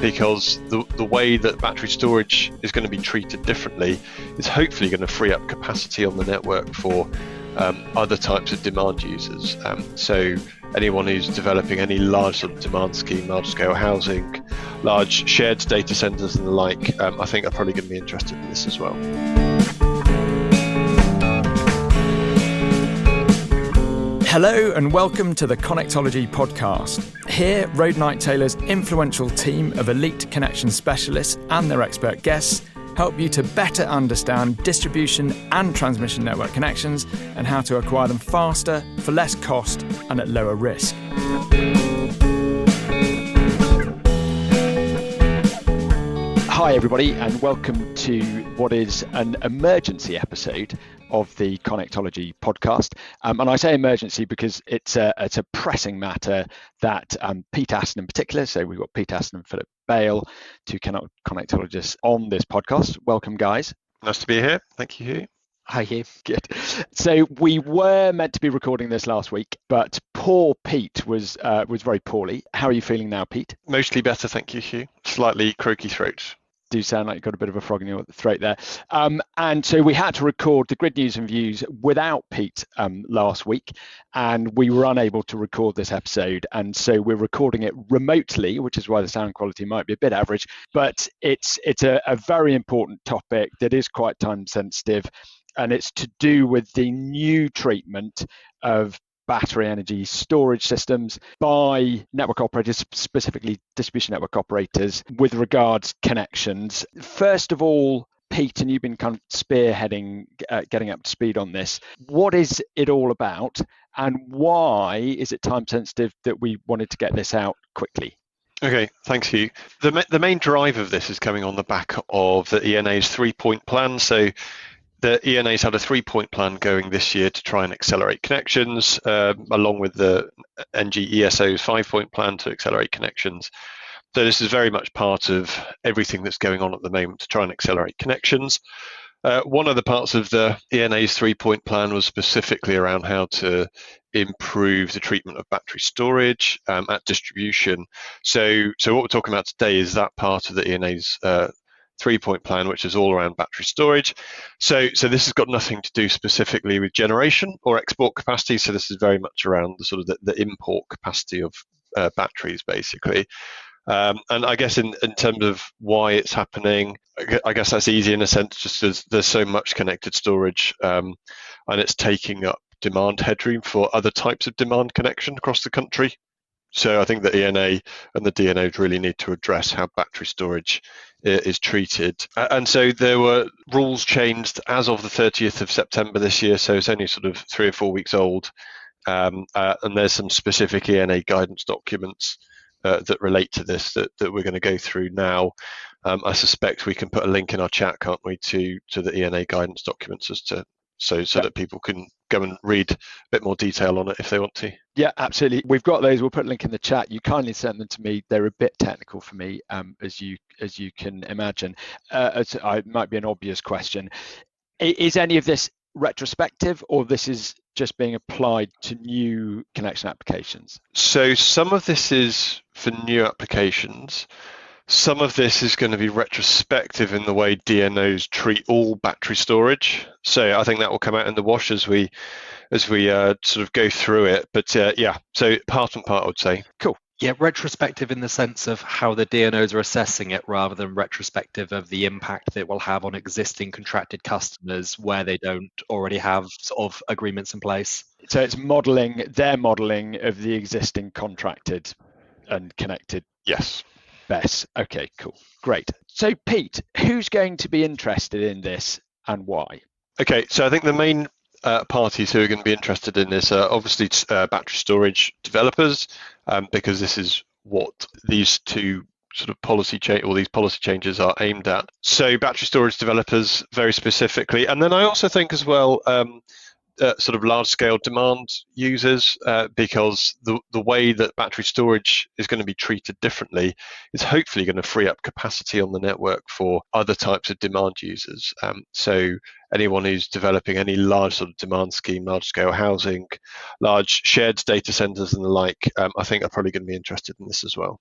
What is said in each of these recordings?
because the way that battery storage is going to be treated differently is hopefully going to free up capacity on the network for other types of demand users. So anyone who's developing any large sort of demand scheme, large scale housing, large shared data centers and the like, I think are probably going to be interested in this as well. Hello and welcome to the Connectology podcast. Here, Road Night Taylor's influential team of elite connection specialists and their expert guests help you to better understand distribution and transmission network connections and how to acquire them faster, for less cost and at lower risk. Hi everybody and welcome to what is an emergency episode of the Connectology podcast. And I say emergency because it's a pressing matter that Pete Aston in particular, so we've got Pete Aston and Philip Bale, two Connectologists on this podcast. Welcome guys. Nice to be here. Thank you, Hugh. Hi Hugh. Good. So we were meant to be recording this last week, but poor Pete was very poorly. How are you feeling now, Pete? Mostly better, thank you, Hugh. Slightly croaky throat. Do sound like you've got a bit of a frog in your throat there. And so we had to record the Grid News and Views without Pete last week, and we were unable to record this episode. And so we're recording it remotely, which is why the sound quality might be a bit average, but it's a very important topic that is quite time sensitive, and it's to do with the new treatment of battery energy storage systems by network operators, specifically distribution network operators, with regards connections. First of all, Pete, and you've been kind of spearheading getting up to speed on this. What is it all about, and why is it time sensitive that we wanted to get this out quickly? Okay, thanks, Hugh. The main drive of this is coming on the back of the ENA's 3-point plan. So the ENA's had a 3-point plan going this year to try and accelerate connections, along with the NGESO's 5-point plan to accelerate connections. So this is very much part of everything that's going on at the moment to try and accelerate connections. One of the parts of the ENA's 3-point plan was specifically around how to improve the treatment of battery storage at distribution. So what we're talking about today is that part of the ENA's 3-point plan, which is all around battery storage. So this has got nothing to do specifically with generation or export capacity. So this is very much around the sort of the import capacity of batteries, basically. And I guess in terms of why it's happening, I guess that's easy in a sense, just as there's so much connected storage and it's taking up demand headroom for other types of demand connection across the country. So I think the ENA and the DNOs really need to address how battery storage is treated. And so there were rules changed as of the 30th of September this year, so it's only sort of 3 or 4 weeks old. And there's some specific ENA guidance documents that relate to this that we're going to go through now. I suspect we can put a link in our chat, can't we, to the ENA guidance documents as to so that people can go and read a bit more detail on it if they want to. Yeah, absolutely. We've got those. We'll put a link in the chat. You kindly sent them to me. They're a bit technical for me, as you can imagine. It might be an obvious question. Is any of this retrospective, or this is just being applied to new connection applications? So some of this is for new applications. Some of this is going to be retrospective in the way DNOs treat all battery storage. So I think that will come out in the wash as we sort of go through it. But yeah, so part and part, I would say. Cool. Yeah, retrospective in the sense of how the DNOs are assessing it, rather than retrospective of the impact that it will have on existing contracted customers where they don't already have sort of agreements in place. So it's their modelling of the existing contracted and connected. Yes. BESS. Okay, cool. Great. So Pete, who's going to be interested in this and why? Okay, so I think the main parties who are going to be interested in this are obviously battery storage developers, because this is what these two sort of policy changes are aimed at. So battery storage developers very specifically, and then I also think as well sort of large-scale demand users, because the way that battery storage is going to be treated differently is hopefully going to free up capacity on the network for other types of demand users. So anyone who's developing any large sort of demand scheme, large-scale housing, large shared data centers and the like, I think are probably going to be interested in this as well.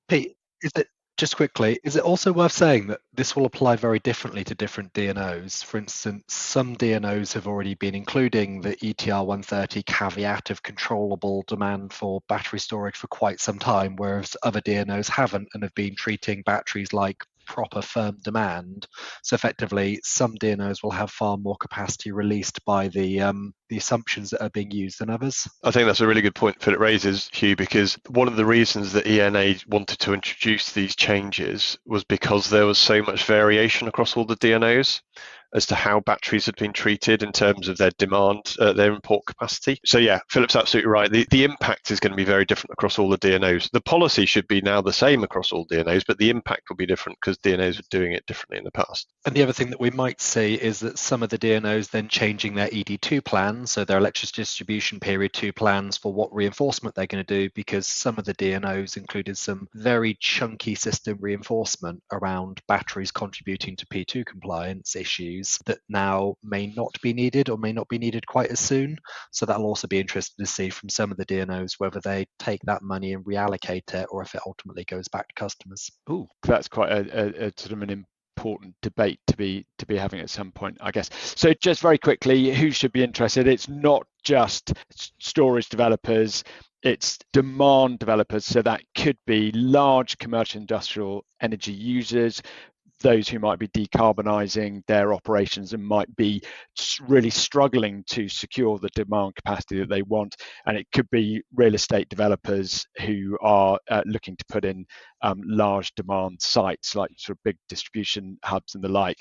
Pete, is it Just quickly, is it also worth saying that this will apply very differently to different DNOs? For instance, some DNOs have already been including the ETR 130 caveat of controllable demand for battery storage for quite some time, whereas other DNOs haven't and have been treating batteries like proper firm demand. So effectively, some DNOs will have far more capacity released by the assumptions that are being used than others. I think that's a really good point Philip raises, Hugh, because one of the reasons that ENA wanted to introduce these changes was because there was so much variation across all the DNOs as to how batteries had been treated in terms of their demand, their import capacity. So yeah, Philip's absolutely right. The impact is going to be very different across all the DNOs. The policy should be now the same across all DNOs, but the impact will be different because DNOs were doing it differently in the past. And the other thing that we might see is that some of the DNOs then changing their ED2 plans, so their electricity distribution period 2 plans for what reinforcement they're going to do, because some of the DNOs included some very chunky system reinforcement around batteries contributing to P2 compliance issues that now may not be needed or may not be needed quite as soon. So that'll also be interesting to see from some of the DNOs whether they take that money and reallocate it or if it ultimately goes back to customers. Ooh, that's quite a sort of an important debate to be having at some point, I guess. So just very quickly, who should be interested? It's not just storage developers, it's demand developers. So that could be large commercial industrial energy users, those who might be decarbonising their operations and might be really struggling to secure the demand capacity that they want. And it could be real estate developers who are looking to put in large demand sites like sort of big distribution hubs and the like.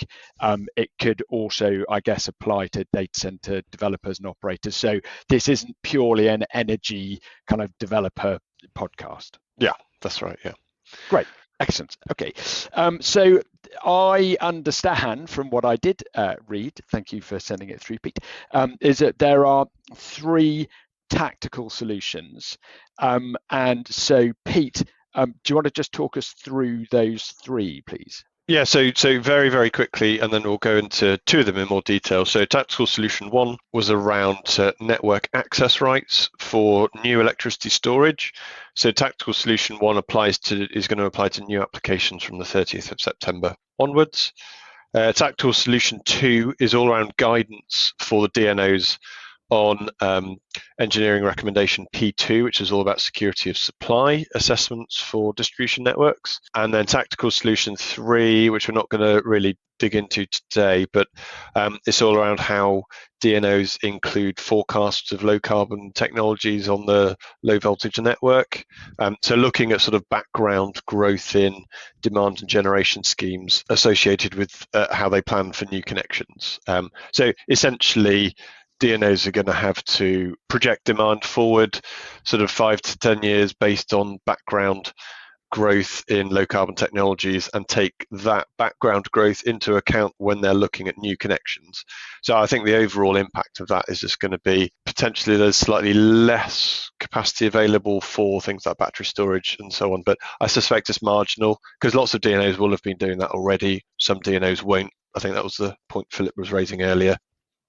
It could also, I guess, apply to data centre developers and operators. So this isn't purely an energy kind of developer podcast. Yeah, that's right. Yeah. Great. Excellent. Okay. So I understand from what I did read, thank you for sending it through, Pete, is that there are 3 tactical solutions. And so, Pete, do you want to just talk us through those 3, please? Yeah, so very, very quickly, and then we'll go into 2 of them in more detail. So tactical solution 1 was around network access rights for new electricity storage. So tactical solution 1 is going to apply to new applications from the 30th of September onwards. Tactical solution 2 is all around guidance for the DNOs on engineering recommendation P2, which is all about security of supply assessments for distribution networks. And then tactical solution 3, which we're not going to really dig into today, but it's all around how DNOs include forecasts of low carbon technologies on the low voltage network. So looking at sort of background growth in demand and generation schemes associated with how they plan for new connections. So essentially, DNOs are going to have to project demand forward sort of 5 to 10 years based on background growth in low carbon technologies and take that background growth into account when they're looking at new connections. So I think the overall impact of that is just going to be potentially there's slightly less capacity available for things like battery storage and so on, but I suspect it's marginal because lots of DNOs will have been doing that already. Some DNOs won't. I think that was the point Philip was raising earlier.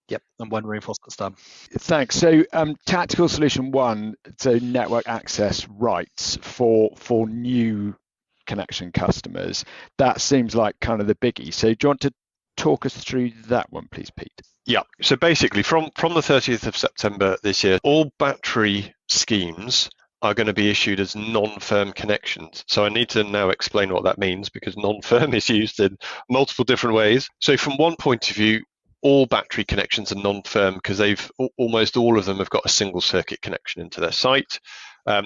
Yep, and when reinforcement's done. Thanks. So tactical solution 1, so network access rights for new connection customers. That seems like kind of the biggie. So do you want to talk us through that one, please, Pete? Yeah, so basically from the 30th of September this year, all battery schemes are going to be issued as non-firm connections. So I need to now explain what that means because non-firm is used in multiple different ways. So from one point of view, all battery connections are non-firm because almost all of them have got a single circuit connection into their site.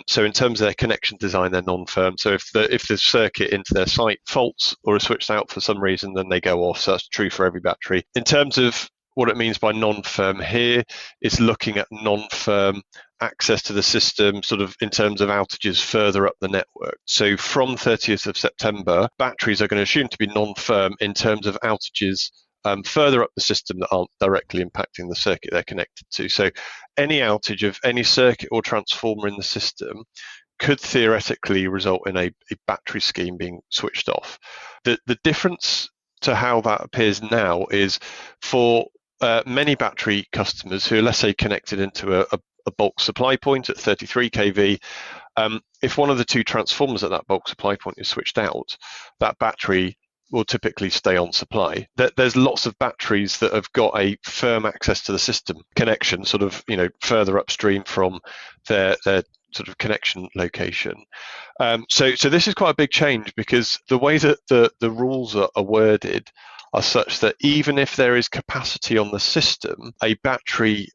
So in terms of their connection design, they're non-firm. So if the circuit into their site faults or is switched out for some reason, then they go off. So that's true for every battery. In terms of what it means by non-firm here, it's looking at non-firm access to the system sort of in terms of outages further up the network. So from 30th of September, batteries are going to assume to be non-firm in terms of outages further up the system that aren't directly impacting the circuit they're connected to. So any outage of any circuit or transformer in the system could theoretically result in a battery scheme being switched off. The difference to how that appears now is for many battery customers who are, let's say, connected into a bulk supply point at 33 kV. If one of the two transformers at that bulk supply point is switched out, that battery will typically stay on supply. There's lots of batteries that have got a firm access to the system connection, sort of, further upstream from their sort of connection location. So this is quite a big change, because the way that the rules are worded are such that even if there is capacity on the system, a battery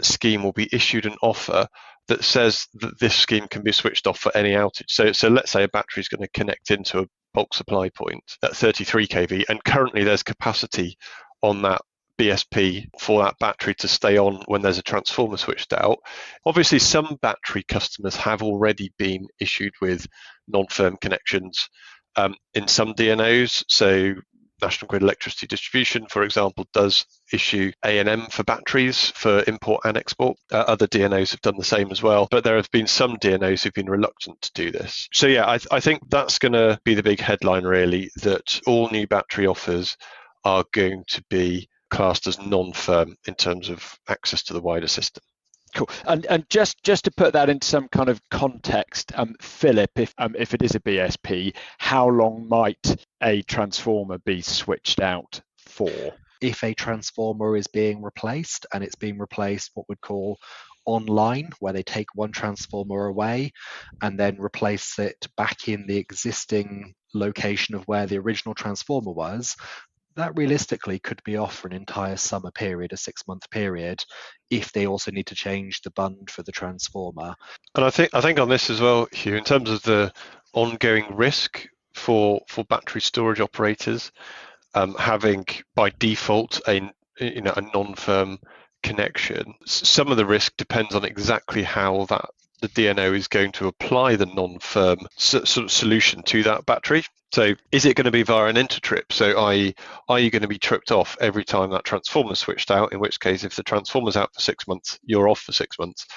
scheme will be issued an offer that says that this scheme can be switched off for any outage. So let's say a battery is going to connect into a bulk supply point at 33 kV, and currently there's capacity on that BSP for that battery to stay on when there's a transformer switched out. Obviously, some battery customers have already been issued with non-firm connections in some DNOs. So National Grid Electricity Distribution, for example, does issue A&M for batteries for import and export. Other DNOs have done the same as well, but there have been some DNOs who've been reluctant to do this. So yeah, I think that's going to be the big headline, really, that all new battery offers are going to be classed as non-firm in terms of access to the wider system. Cool. And just to put that into some kind of context, Philip, if it is a BSP, how long might a transformer be switched out for? If a transformer is being replaced, and it's being replaced what we'd call online, where they take one transformer away and then replace it back in the existing location of where the original transformer was, that realistically could be off for an entire summer period, a 6-month period, if they also need to change the bund for the transformer. And I think on this as well, Hugh, in terms of the ongoing risk for battery storage operators, having by default a non-firm connection, some of the risk depends on exactly how the DNO is going to apply the non-firm sort of solution to that battery. So is it going to be via an intertrip? So i.e., are you going to be tripped off every time that transformer is switched out, in which case if the transformer's out for 6 months, you're off for 6 months?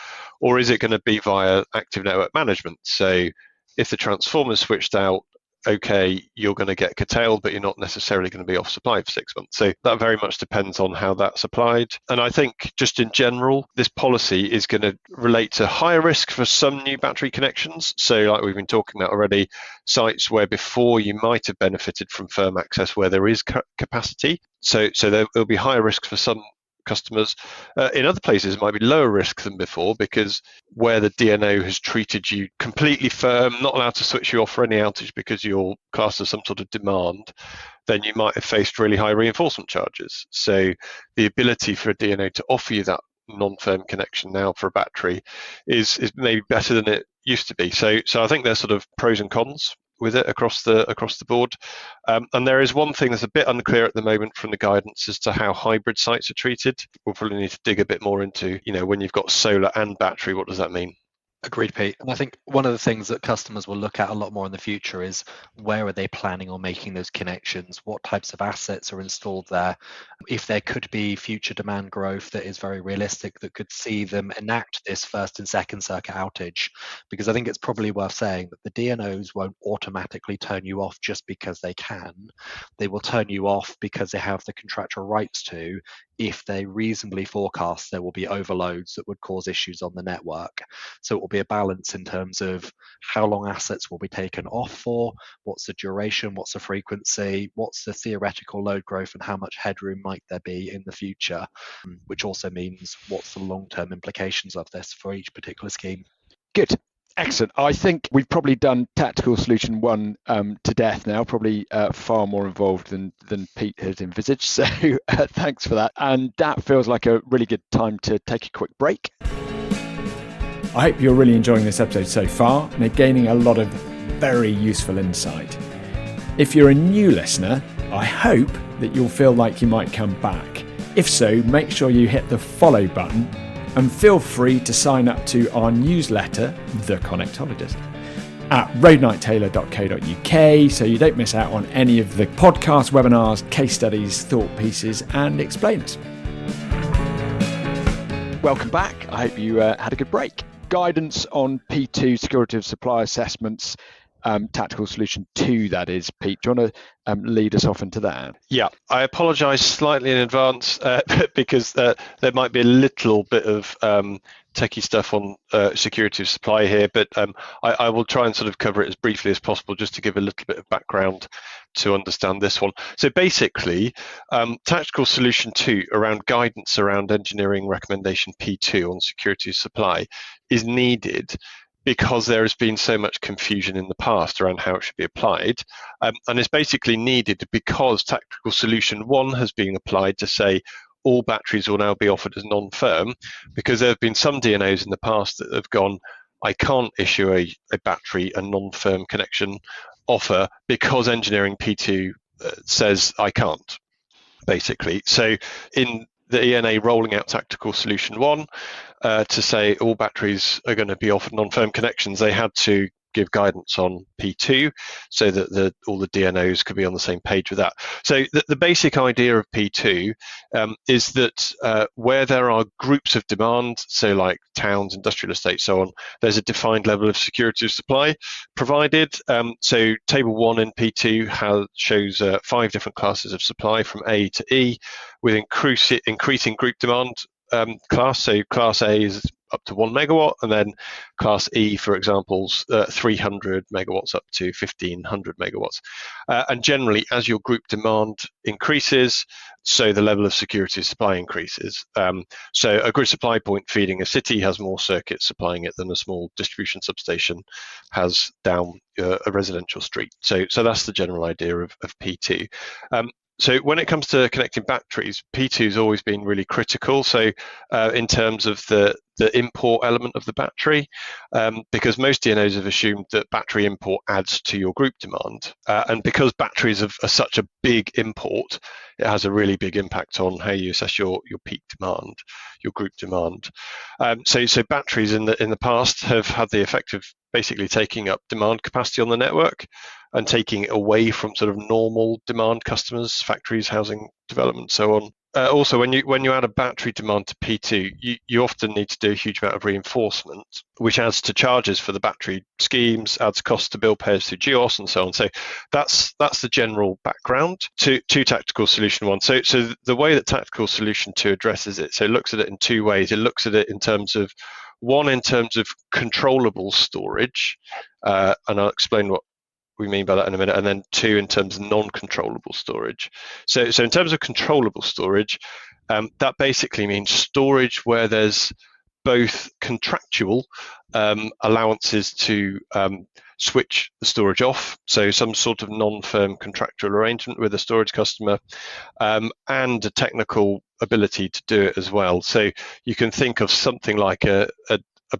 Or is it going to be via active network management? So if the transformer's switched out, okay, you're going to get curtailed, but you're not necessarily going to be off supply for 6 months. So that very much depends on how that's applied. And I think just in general, this policy is going to relate to higher risk for some new battery connections. So like we've been talking about already, sites where before you might have benefited from firm access where there is capacity. So there will be higher risk for some customers. In other places, it might be lower risk than before, because where the DNO has treated you completely firm, not allowed to switch you off for any outage because you're classed as some sort of demand, then you might have faced really high reinforcement charges. So the ability for a DNO to offer you that non-firm connection now for a battery is maybe better than it used to be. So I think there's sort of pros and cons with it across the board. And there is one thing that's a bit unclear at the moment from the guidance as to how hybrid sites are treated. We'll probably need to dig a bit more into, when you've got solar and battery, what does that mean? Agreed, Pete. And I think one of the things that customers will look at a lot more in the future is where are they planning on making those connections? What types of assets are installed there? If there could be future demand growth that is very realistic that could see them enact this first and second circuit outage. Because I think it's probably worth saying that the DNOs won't automatically turn you off just because they can. They will turn you off because they have the contractual rights to, if they reasonably forecast there will be overloads that would cause issues on the network. So it will be a balance in terms of how long assets will be taken off for, what's the duration, what's the frequency, what's the theoretical load growth, and how much headroom might there be in the future, which also means what's the long-term implications of this for each particular scheme. Good. Excellent. I think we've probably done tactical solution one to death now, probably far more involved than Pete had envisaged. So thanks for that. And that feels like a really good time to take a quick break. I hope you're really enjoying this episode so far and are gaining a lot of very useful insight. If you're a new listener, I hope that you'll feel like you might come back. If so, make sure you hit the follow button and feel free to sign up to our newsletter, The Connectologist, at roadnighttaylor.co.uk so you don't miss out on any of the podcasts, webinars, case studies, thought pieces and explainers. Welcome back. I hope you had a good break. Guidance on P2 security of supply assessments tactical solution 2, that is, Pete. Do you want to lead us off into that? Yeah, I apologise slightly in advance because there might be a little bit of techie stuff on security of supply here, but I will try and sort of cover it as briefly as possible just to give a little bit of background to understand this one. So basically, tactical solution 2 around guidance around engineering recommendation P2 on security of supply is needed because there has been so much confusion in the past around how it should be applied. And it's basically needed because tactical solution 1 has been applied to say all batteries will now be offered as non-firm, because there have been some DNOs in the past that have gone, I can't issue a battery a non-firm connection offer because engineering P2 says I can't, basically. So in the ENA rolling out tactical solution 1 to say all batteries are going to be offered non-firm connections, they had to give guidance on P2 so that all the DNOs could be on the same page with that. So the basic idea of P2 is that where there are groups of demand, so like towns, industrial estates, so on, there's a defined level of security of supply provided. So table 1 in P2 shows 5 different classes of supply from A to E with increasing group demand class. So class A is up to 1 megawatt, and then class E, for example's 300 megawatts up to 1500 megawatts. And generally, as your group demand increases, so the level of security of supply increases. So a grid supply point feeding a city has more circuits supplying it than a small distribution substation has down a residential street. So that's the general idea of P2. So when it comes to connecting batteries, P2 has always been really critical. So in terms of the import element of the battery, because most DNOs have assumed that battery import adds to your group demand. And because batteries are such a big import, it has a really big impact on how you assess your peak demand, your group demand. So batteries in the past have had the effect of basically taking up demand capacity on the network and taking it away from sort of normal demand customers, factories, housing development, so on. Also, when you add a battery demand to P2, you often need to do a huge amount of reinforcement, which adds to charges for the battery schemes, adds costs to bill payers through GEOS and so on. So that's the general background to tactical solution 1. So the way that tactical solution 2 addresses it, so it looks at it in 2 ways. It looks at it in terms of controllable storage, and I'll explain what we mean by that in a minute, and then 2 in terms of non-controllable storage. So in terms of controllable storage, that basically means storage where there's both contractual allowances to switch the storage off, so some sort of non-firm contractual arrangement with a storage customer, and a technical ability to do it as well. So you can think of something like a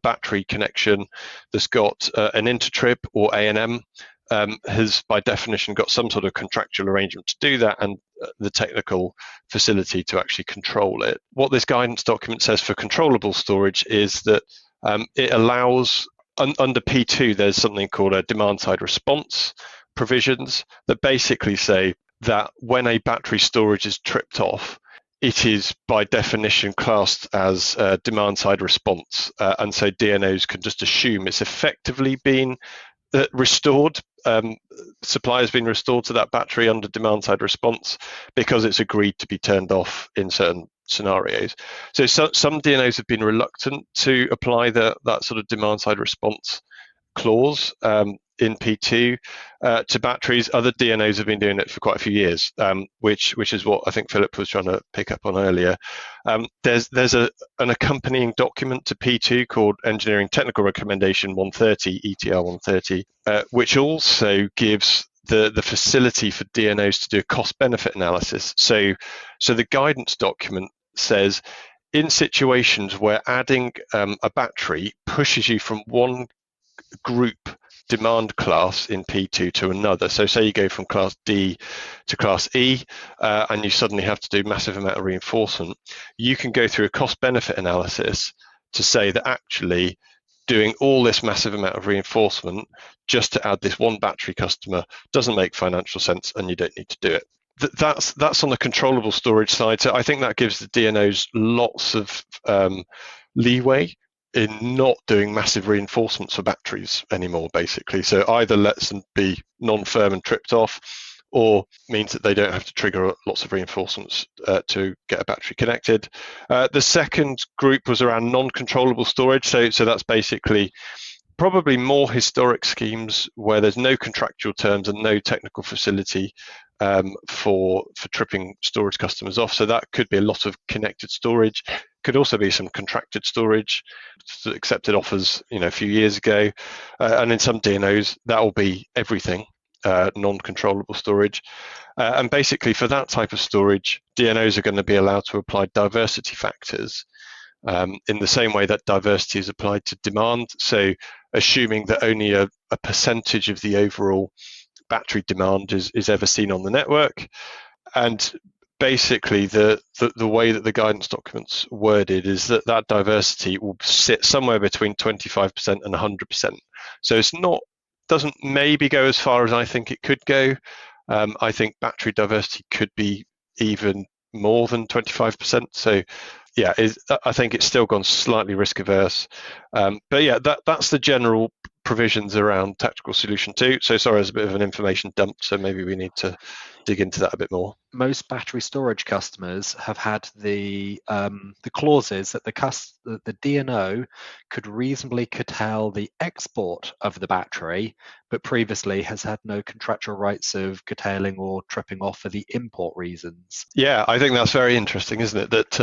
battery connection that's got an intertrip or A&M, has by definition got some sort of contractual arrangement to do that and the technical facility to actually control it. What this guidance document says for controllable storage is that it allows, under P2, there's something called a demand-side response provisions that basically say that when a battery storage is tripped off, it is by definition classed as demand-side response. And so DNOs can just assume it's effectively been restored, supply has been restored to that battery under demand-side response because it's agreed to be turned off in certain scenarios. So some DNOs have been reluctant to apply that sort of demand-side response clause in P2 to batteries. Other DNOs have been doing it for quite a few years, which is what I think Philip was trying to pick up on earlier. There's an accompanying document to P2 called Engineering Technical Recommendation 130, ETR 130, which also gives the facility for DNOs to do a cost-benefit analysis. So the guidance document says in situations where adding a battery pushes you from one group demand class in P2 to another. So say you go from class D to class E and you suddenly have to do massive amount of reinforcement, you can go through a cost benefit analysis to say that actually doing all this massive amount of reinforcement just to add this one battery customer doesn't make financial sense and you don't need to do it. That's on the controllable storage side. So I think that gives the DNOs lots of leeway in not doing massive reinforcements for batteries anymore, basically. So either lets them be non-firm and tripped off, or means that they don't have to trigger lots of reinforcements to get a battery connected. The second group was around non-controllable storage. So that's basically probably more historic schemes where there's no contractual terms and no technical facility for tripping storage customers off. So that could be a lot of connected storage, could also be some contracted storage, accepted offers, a few years ago, and in some DNOs that will be everything, non-controllable storage. And basically for that type of storage, DNOs are going to be allowed to apply diversity factors in the same way that diversity is applied to demand. So assuming that only a percentage of the overall battery demand is ever seen on the network. And basically the way that the guidance document's worded is that diversity will sit somewhere between 25% and 100%. So doesn't maybe go as far as I think it could go. I think battery diversity could be even more than 25%. So yeah, I think it's still gone slightly risk averse. But yeah, that's the general provisions around Tactical Solution 2. So sorry, it's a bit of an information dump, so maybe we need to dig into that a bit more. Most battery storage customers have had the clauses that the DNO could reasonably curtail the export of the battery, but previously has had no contractual rights of curtailing or tripping off for the import reasons. Yeah, I think that's very interesting, isn't it? That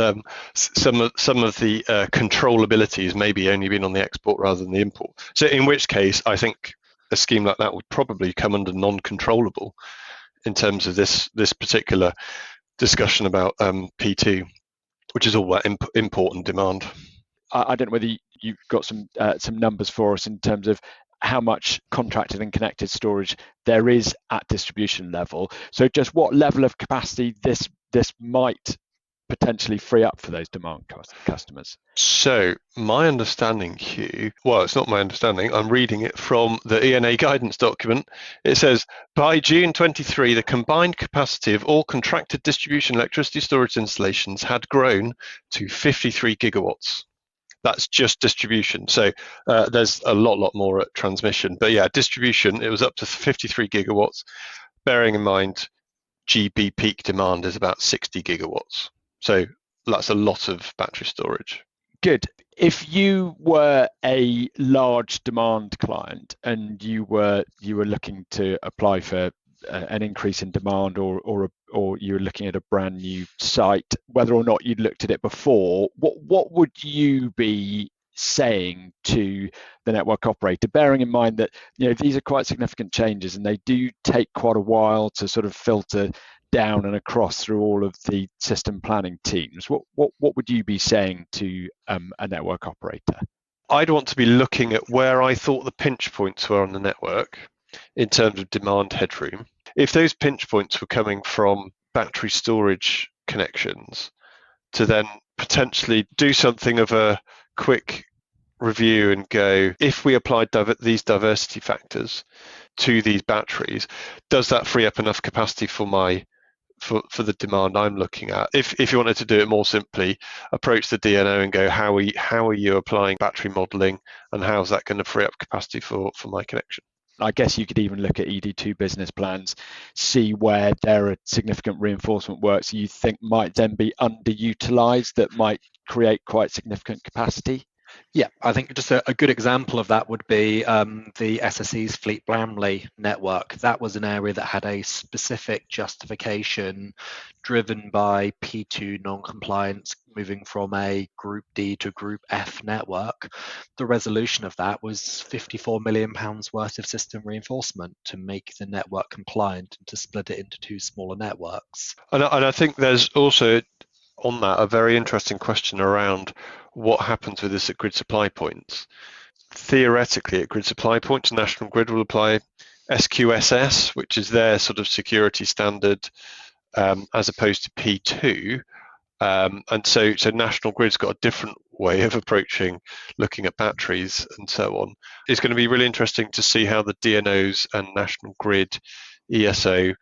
some of the controllabilities maybe only been on the export rather than the import. So in which case, I think a scheme like that would probably come under non-controllable in terms of this particular discussion about P2, which is all about import and demand. I don't know whether you've got some numbers for us in terms of how much contracted and connected storage there is at distribution level. So just what level of capacity this might potentially free up for those demand customers? So my understanding, Hugh, well, it's not my understanding, I'm reading it from the ENA guidance document. It says, by June 23, the combined capacity of all contracted distribution electricity storage installations had grown to 53 gigawatts. That's just distribution. So there's a lot more at transmission. But yeah, distribution, it was up to 53 gigawatts, bearing in mind GB peak demand is about 60 gigawatts. So that's a lot of battery storage. Good. If you were a large demand client and you were looking to apply for an increase in demand, or you were looking at a brand new site, whether or not you'd looked at it before, what would you be saying to the network operator, bearing in mind that these are quite significant changes and they do take quite a while to sort of filter down and across through all of the system planning teams? What would you be saying to a network operator? I'd want to be looking at where I thought the pinch points were on the network in terms of demand headroom. If those pinch points were coming from battery storage connections, to then potentially do something of a quick review and go, if we applied these diversity factors to these batteries, does that free up enough capacity for the demand I'm looking at? If you wanted to do it more simply, approach the DNO and go, how are you applying battery modelling, and how's that going to free up capacity for my connection? I guess you could even look at ED2 business plans, see where there are significant reinforcement works you think might then be underutilised that might create quite significant capacity. Yeah, I think just a good example of that would be the SSE's Fleet Bramley network. That was an area that had a specific justification driven by P2 non-compliance, moving from a Group D to Group F network. The resolution of that was £54 million worth of system reinforcement to make the network compliant and to split it into two smaller networks. And I think there's also on that a very interesting question around what happens with this at grid supply points. Theoretically, at grid supply points, National Grid will apply SQSS, which is their sort of security standard, as opposed to P2. And so National Grid's got a different way of approaching looking at batteries and so on. It's going to be really interesting to see how the DNOs and National Grid ESO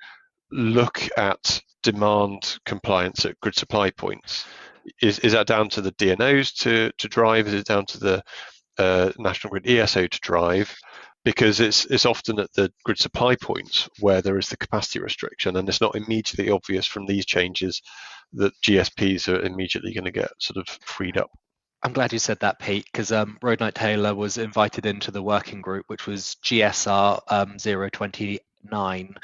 look at demand compliance at grid supply points. is that down to the DNOs to drive? Is it down to the National Grid ESO to drive? Because it's often at the grid supply points where there is the capacity restriction, and it's not immediately obvious from these changes that GSPs are immediately going to get sort of freed up. I'm glad you said that, Pete, because Road Night Taylor was invited into the working group, which was GSR 029,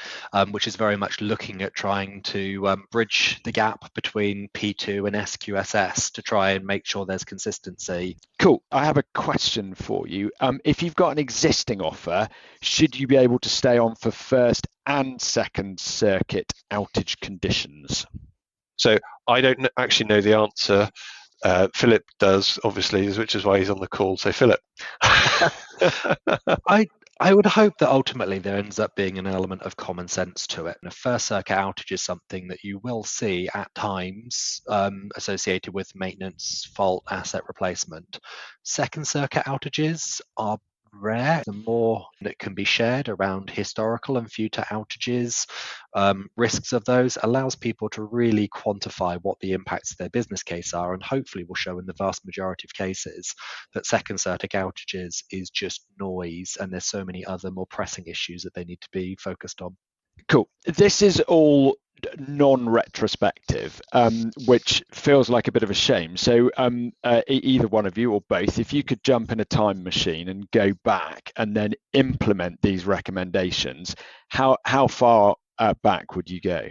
which is very much looking at trying to bridge the gap between P2 and SQSS to try and make sure there's consistency. Cool. I have a question for you. If you've got an existing offer, should you be able to stay on for first and second circuit outage conditions? So I don't actually know the answer. Philip does, obviously, which is why he's on the call. So, Philip. I would hope that ultimately there ends up being an element of common sense to it. And a first circuit outage is something that you will see at times associated with maintenance, fault, asset replacement. Second circuit outages are rare. The more that can be shared around historical and future outages, risks of those, allows people to really quantify what the impacts of their business case are, and hopefully will show in the vast majority of cases that second circuit outages is just noise, and there's so many other more pressing issues that they need to be focused on. Cool. This is all non-retrospective, which feels like a bit of a shame. So either one of you or both, if you could jump in a time machine and go back and then implement these recommendations, how far back would you go?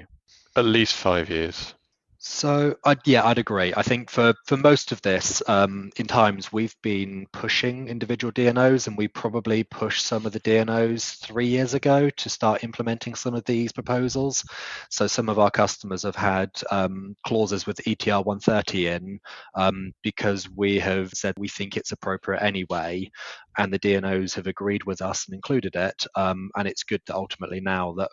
At least 5 years. So I'd agree. I think for most of this, in times we've been pushing individual DNOs, and we probably pushed some of the DNOs 3 years ago to start implementing some of these proposals. So some of our customers have had clauses with ETR 130 in because we have said we think it's appropriate anyway, and the DNOs have agreed with us and included it. And it's good that ultimately now that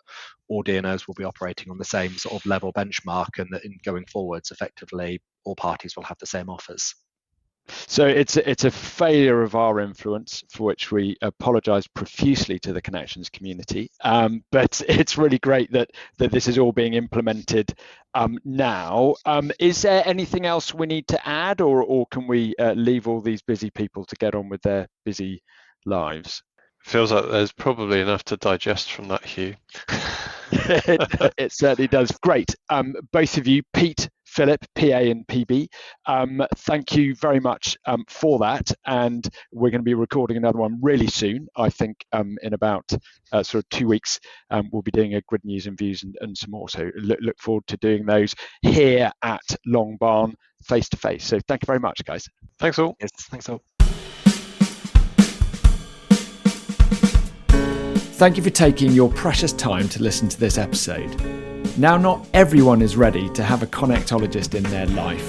all DNOs will be operating on the same sort of level benchmark, and that in going forwards, effectively, all parties will have the same offers. So it's a failure of our influence, for which we apologise profusely to the Connections community. But it's really great that this is all being implemented now. Is there anything else we need to add, or can we leave all these busy people to get on with their busy lives? Feels like there's probably enough to digest from that, Hugh. It certainly does. Great. Both of you, Pete, Philip, PA and PB, thank you very much for that. And we're going to be recording another one really soon. I think in about sort of 2 weeks, we'll be doing a Grid News and Views and some more. So look forward to doing those here at Long Barn face to face. So thank you very much, guys. Thanks all. Yes, thanks all. Thank you for taking your precious time to listen to this episode. Now, not everyone is ready to have a connectologist in their life.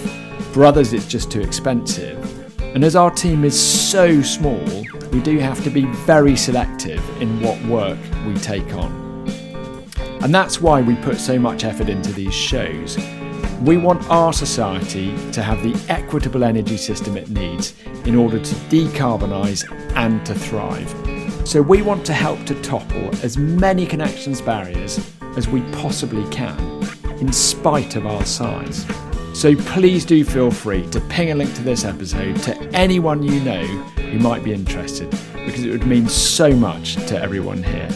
For others, it's just too expensive. And as our team is so small, we do have to be very selective in what work we take on. And that's why we put so much effort into these shows. We want our society to have the equitable energy system it needs in order to decarbonise and to thrive. So we want to help to topple as many connections barriers as we possibly can, in spite of our size. So please do feel free to ping a link to this episode to anyone you know who might be interested, because it would mean so much to everyone here.